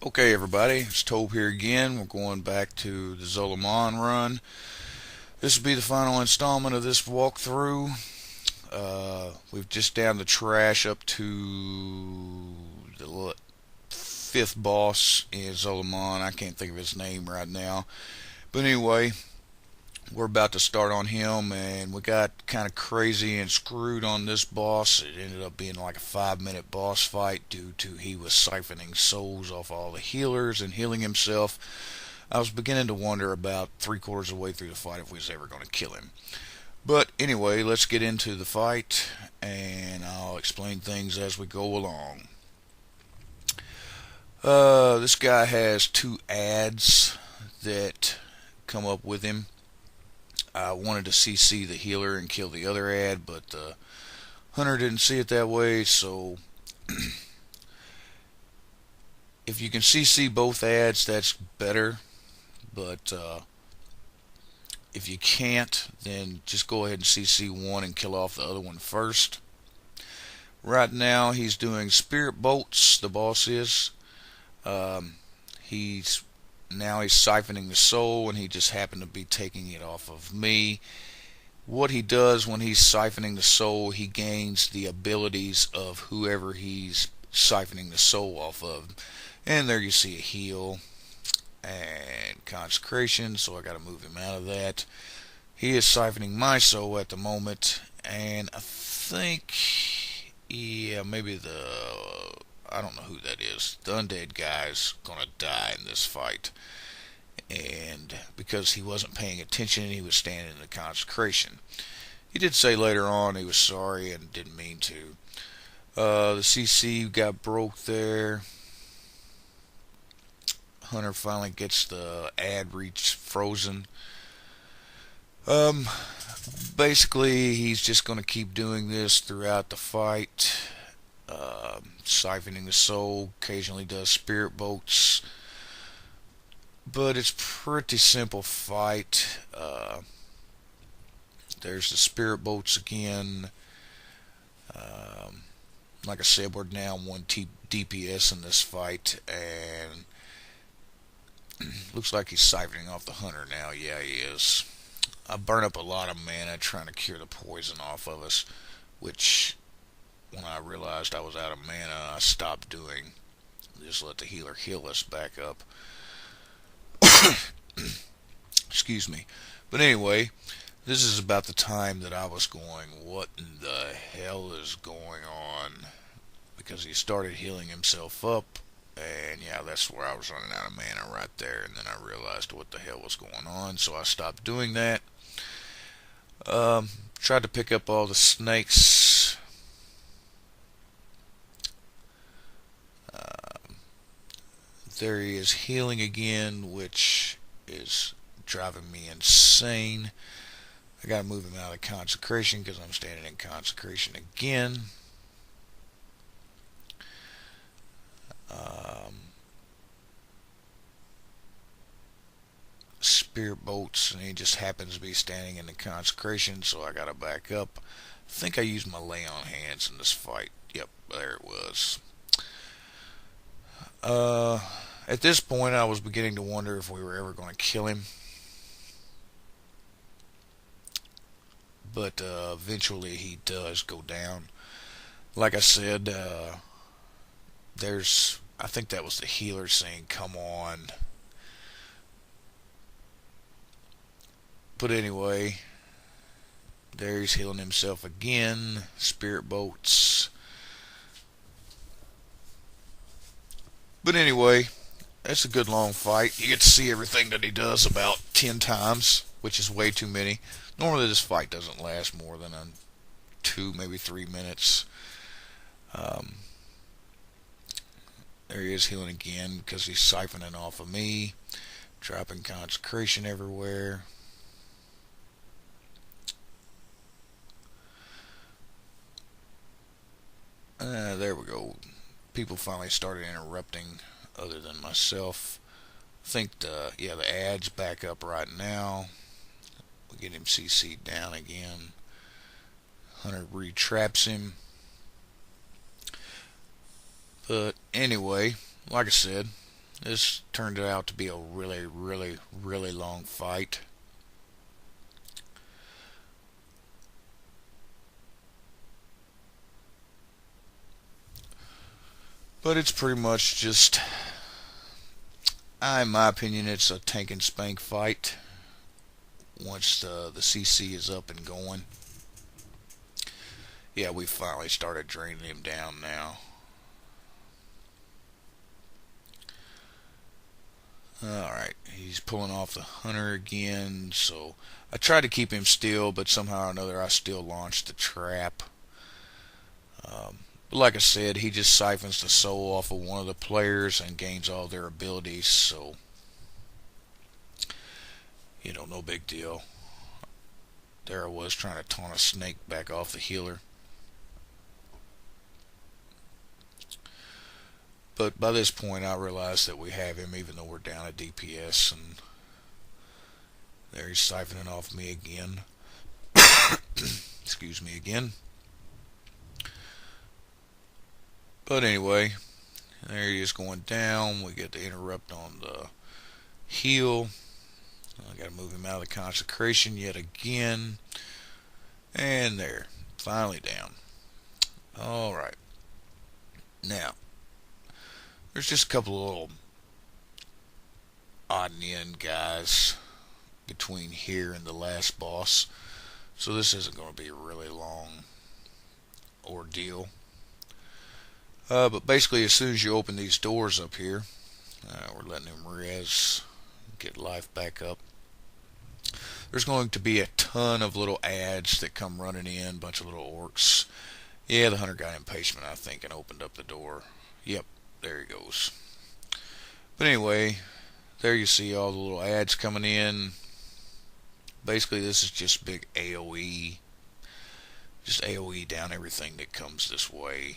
Okay, everybody, it's Tobe here again. We're going back to the Zolomon run. This will be the final installment of this walkthrough. We've just down the trash up to the fifth boss in Zolomon. I can't think of his name right now. But anyway, we're about to start on him, and we got kind of crazy and screwed on this boss. It ended up being like a 5 minute boss fight due to he was siphoning souls off all the healers and healing himself. I was beginning to wonder about 3/4 of the way through the fight if we was ever going to kill him. But anyway, let's get into the fight, and I'll explain things as we go along. This guy has two ads that come up with him. I wanted to CC the healer and kill the other ad, but the hunter didn't see it that way, so if you can CC both ads, that's better. But if you can't, then just go ahead and CC one and kill off the other one first. Right now, he's doing spirit bolts. The boss is. He's siphoning the soul, and he just happened to be taking it off of me. What he does when he's siphoning the soul, he gains the abilities of whoever he's siphoning the soul off of. And there you see a heal and consecration, so I got to move him out of that. He is siphoning my soul at the moment, and I think, yeah, maybe I don't know who that is. The undead guy's gonna die in this fight, and because he wasn't paying attention, he was standing in the consecration. He did say later on he was sorry and didn't mean to. The CC got broke there. Hunter finally gets the ad reach frozen. Basically, he's just going to keep doing this throughout the fight. Siphoning the soul, occasionally does spirit bolts. But it's pretty simple fight. There's the spirit bolts again. Like I said, we're down one DPS in this fight, and looks like he's siphoning off the hunter now. Yeah, he is. I burned up a lot of mana trying to cure the poison off of us, which when I realized I was out of mana, I stopped doing. Just let the healer heal us back up. Excuse me. But anyway, this is about the time that I was going, what in the hell is going on? Because he started healing himself up, and yeah, that's where I was running out of mana right there, and then I realized what the hell was going on, so I stopped doing that. Tried to pick up all the snakes. There he is healing again, which is driving me insane. I gotta move him out of consecration because I'm standing in consecration again. Spirit bolts, and he just happens to be standing in the consecration, so I gotta back up. I think I used my lay on hands in this fight. Yep, there it was. At this point, I was beginning to wonder if we were ever going to kill him. But eventually he does go down. Like I said, I think that was the healer saying, "Come on." But anyway, there he's healing himself again. Spirit bolts. But anyway, that's a good long fight. You get to see everything that he does about 10 times, which is way too many. Normally this fight doesn't last more than 2, maybe 3 minutes. There he is healing again because he's siphoning off of me. Dropping consecration everywhere. There we go. People finally started interrupting other than myself. I think the ad's back up right now. We get him CC'd down again. Hunter retraps him. But anyway, like I said, This turned out to be a really, really, really long fight. But it's pretty much just, in my opinion, it's a tank and spank fight once the CC is up and going. Yeah, we finally started draining him down now. Alright, he's pulling off the hunter again, so I tried to keep him still, but somehow or another I still launched the trap. But like I said, he just siphons the soul off of one of the players and gains all their abilities, so, no big deal. There I was trying to taunt a snake back off the healer. But by this point, I realized that we have him, even though we're down at DPS, and there he's siphoning off me again. Excuse me again. But anyway, there he is going down. We get the interrupt on the heal. I got to move him out of the consecration yet again. And there, finally down. Alright. Now, there's just a couple of little odd and end guys between here and the last boss. So this isn't going to be a really long ordeal. But basically, as soon as you open these doors up here, we're letting him res, get life back up. There's going to be a ton of little ads that come running in, bunch of little orcs. Yeah, the hunter got impatient, I think, and opened up the door. Yep, there he goes. But anyway, there you see all the little ads coming in. Basically, this is just big AoE. Just AoE down everything that comes this way.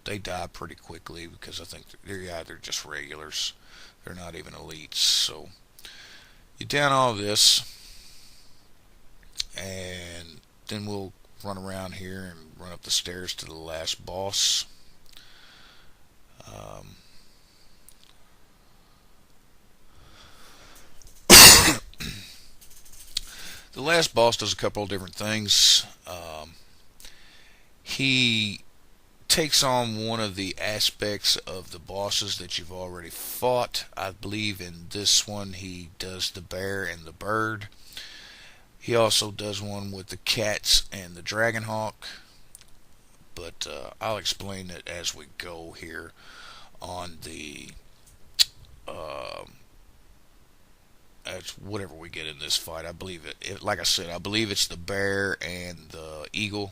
They die pretty quickly because I think they're just regulars. They're not even elites. So you down all this, and then we'll run around here and run up the stairs to the last boss. The last boss does a couple of different things. He takes on one of the aspects of the bosses that you've already fought. I believe in this one he does the bear and the bird. He also does one with the cats and the dragon hawk. But I'll explain it as we go here on the whatever we get in this fight. I believe like I said, I believe it's the bear and the eagle.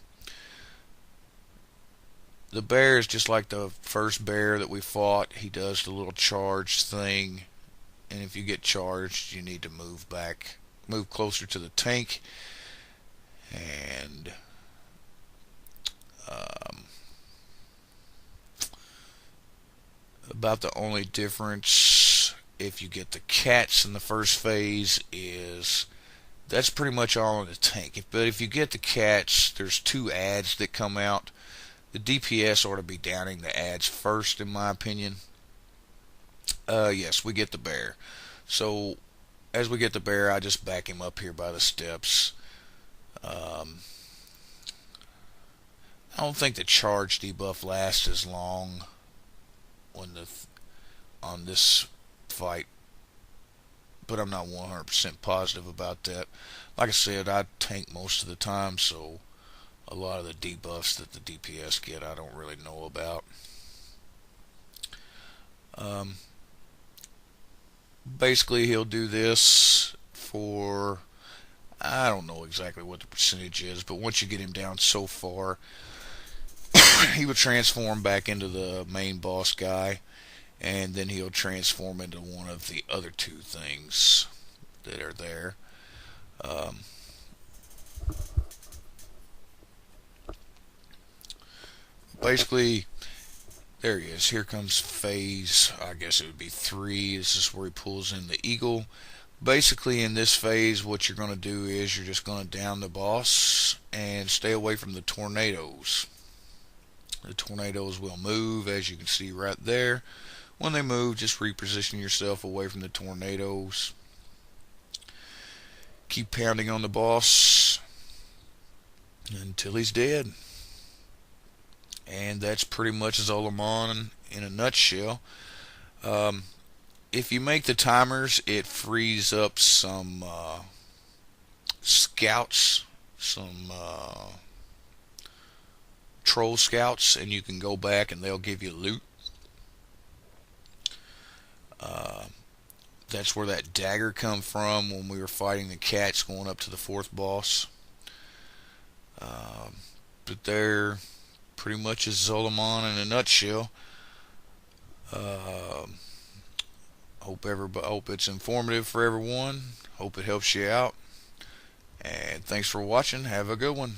The bear is just like the first bear that we fought. He does the little charge thing, and if you get charged, you need to move closer to the tank, and about the only difference if you get the cats in the first phase is that's pretty much all in the tank. But if you get the cats, there's two ads that come out. The DPS ought to be downing the ads first, in my opinion. Yes, we get the bear. So, as we get the bear, I just back him up here by the steps. I don't think the charge debuff lasts as long on this fight, but I'm not 100% positive about that. Like I said, I tank most of the time, so a lot of the debuffs that the DPS get I don't really know about. Basically he'll do this for, I don't know exactly what the percentage is, but once you get him down so far, he will transform back into the main boss guy, and then he'll transform into one of the other two things that are there. Basically, there he is. Here comes phase, I guess it would be 3. This is where he pulls in the eagle. Basically, in this phase, what you're going to do is you're just going to down the boss and stay away from the tornadoes. The tornadoes will move, as you can see right there. when they move, just reposition yourself away from the tornadoes. Keep pounding on the boss until he's dead. And that's pretty much Zolomon in a nutshell. Um, if you make the timers, it frees up some scouts, some troll scouts, and you can go back and they'll give you loot. Uh, that's where that dagger come from when we were fighting the cats going up to the fourth boss. But they're pretty much is Zolomon in a nutshell. Uh, hope it's informative for everyone. Hope it helps you out. And thanks for watching. Have a good one.